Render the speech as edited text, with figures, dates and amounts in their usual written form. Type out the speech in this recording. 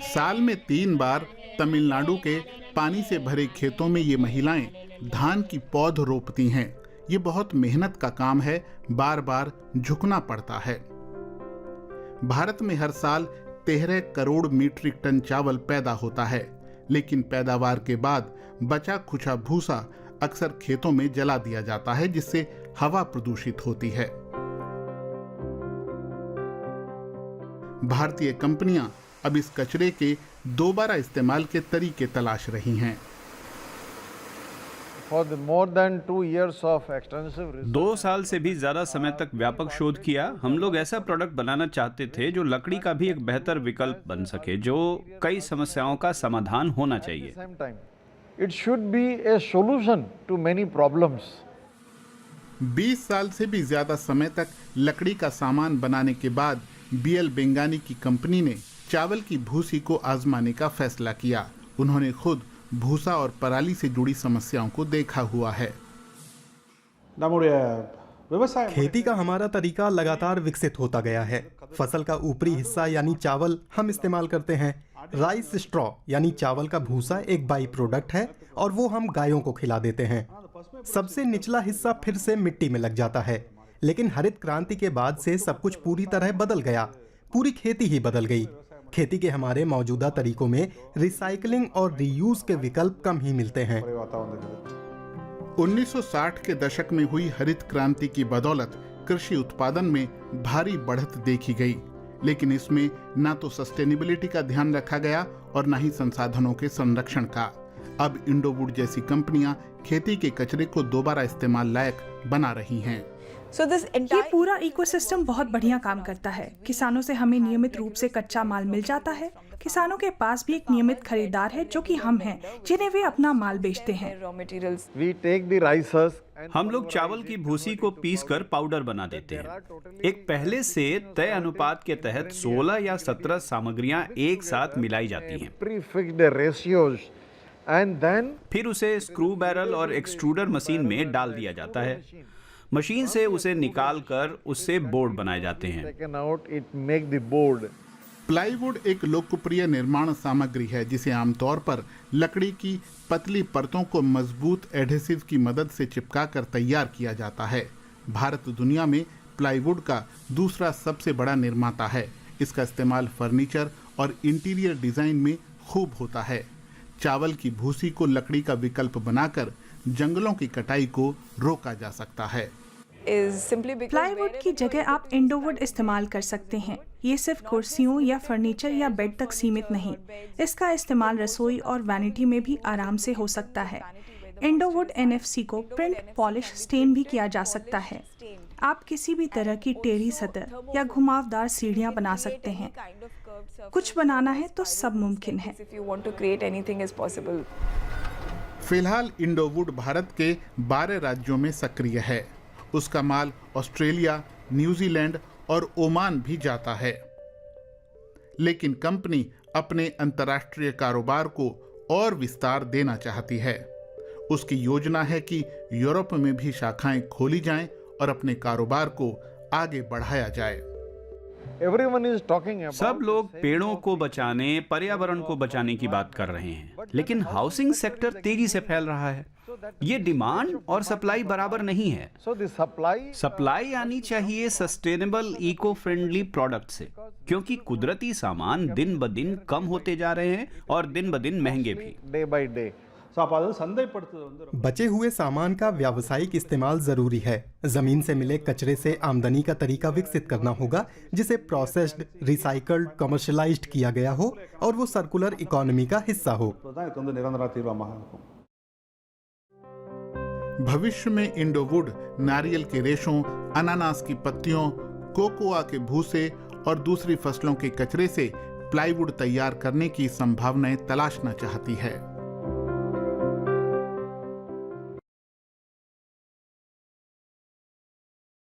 साल में 3 बार तमिलनाडु के पानी से भरे खेतों में ये महिलाएं धान की पौध रोपती हैं। ये बहुत मेहनत का काम है, बार बार झुकना पड़ता है। भारत में हर साल 13 करोड़ मीट्रिक टन चावल पैदा होता है, लेकिन पैदावार के बाद बचा खुचा भूसा अक्सर खेतों में जला दिया जाता है, जिससे हवा प्रदूषित होती है। भारतीय कंपनियां अब इस कचरे के दोबारा इस्तेमाल के तरीके तलाश रही हैं। 2 साल से भी ज्यादा समय तक व्यापक शोध किया। हम लोग ऐसा प्रोडक्ट बनाना चाहते थे जो लकड़ी का भी एक बेहतर विकल्प बन सके, जो कई समस्याओं का समाधान होना चाहिए। It should be a solution to many problems. 20 साल से भी ज्यादा समय तक लकड़ी का सामान बनाने के बाद बीएल बेंगानी की कंपनी ने चावल की भूसी को आजमाने का फैसला किया। उन्होंने खुद भूसा और पराली से जुड़ी समस्याओं को देखा हुआ है। खेती का हमारा तरीका लगातार विकसित होता गया है। फसल का ऊपरी हिस्सा यानी चावल हम इस्तेमाल करते हैं। राइस स्ट्रॉ यानी चावल का भूसा एक बाई प्रोडक्ट है और वो हम गायों को खिला देते हैं। सबसे निचला हिस्सा फिर से मिट्टी में लग जाता है। लेकिन हरित क्रांति के बाद से सब कुछ पूरी तरह बदल गया। पूरी खेती ही बदल गई। खेती के हमारे मौजूदा तरीकों में रिसाइकलिंग और रीयूज के विकल्प कम ही मिलते हैं। 1960 के दशक में हुई हरित क्रांति की बदौलत कृषि उत्पादन में भारी बढ़त देखी गई, लेकिन इसमें ना तो सस्टेनेबिलिटी का ध्यान रखा गया और ना ही संसाधनों के संरक्षण का। अब इंडोवुड जैसी कंपनियां खेती के कचरे को दोबारा इस्तेमाल लायक बना रही हैं। ये पूरा इकोसिस्टम बहुत बढ़िया काम करता है। किसानों से हमें नियमित रूप से कच्चा माल मिल जाता है। किसानों के पास भी एक नियमित खरीदार है, जो कि हम हैं, जिन्हें वे अपना माल बेचते हैं। हम लोग चावल की भूसी को पीसकर पाउडर बना देते हैं। एक पहले से तय अनुपात के तहत 16 या 17 सामग्रियां एक साथ मिलाई जाती हैं। फिर उसे स्क्रू बैरल और एक्सट्रूडर मशीन में डाल दिया जाता है। मशीन से उसे निकालकर उससे बोर्ड बनाए जाते हैं। प्लाईवुड एक लोकप्रिय निर्माण सामग्री है, जिसे आमतौर पर लकड़ी की पतली परतों को मजबूत एडहेसिव की मदद से चिपकाकर तैयार किया जाता है। भारत दुनिया में प्लाईवुड का दूसरा सबसे बड़ा निर्माता है। इसका इस्तेमाल फर्नीचर और इंटीरियर डिजाइन में खूब होता है। चावल की भूसी को लकड़ी का विकल्प बनाकर जंगलों की कटाई को रोका जा सकता है। प्लाईवुड की जगह आप इंडोवुड इस्तेमाल कर सकते हैं। ये सिर्फ कुर्सियों या फर्नीचर या बेड तक सीमित नहीं, इसका इस्तेमाल रसोई और वैनिटी में भी आराम से हो सकता है। इंडोवुड एनएफसी को प्रिंट, पॉलिश, स्टेन भी किया जा सकता है। आप किसी भी तरह की टेढ़ी सतह या घुमावदार सीढ़ियां बना सकते हैं। कुछ बनाना है तो सब मुमकिन है। फिलहाल इंडोवुड भारत के 12 राज्यों में सक्रिय है। उसका माल ऑस्ट्रेलिया, न्यूजीलैंड और ओमान भी जाता है। लेकिन कंपनी अपने अंतर्राष्ट्रीय कारोबार को और विस्तार देना चाहती है। उसकी योजना है कि यूरोप में भी शाखाएं खोली जाएं और अपने कारोबार को आगे बढ़ाया जाए। सब लोग पेड़ों को बचाने, पर्यावरण को बचाने की बात कर रहे हैं, लेकिन हाउसिंग सेक्टर तेजी से फैल रहा है। ये डिमांड और सप्लाई बराबर नहीं है। सप्लाई आनी चाहिए सस्टेनेबल, इको फ्रेंडली प्रोडक्ट से, क्योंकि कुदरती सामान दिन ब दिन कम होते जा रहे हैं और दिन ब दिन महंगे भी। बचे हुए सामान का व्यावसायिक इस्तेमाल जरूरी है। जमीन से मिले कचरे से आमदनी का तरीका विकसित करना होगा, जिसे प्रोसेस्ड, रिसाइकल्ड, कमर्शियलाइज्ड किया गया हो और वो सर्कुलर इकोनॉमी का हिस्सा हो। भविष्य में इंडोवुड नारियल के रेशों, अनानास की पत्तियों, कोकोआ के भूसे और दूसरी फसलों के कचरे से प्लाईवुड तैयार करने की संभावनाएं तलाशना चाहती है।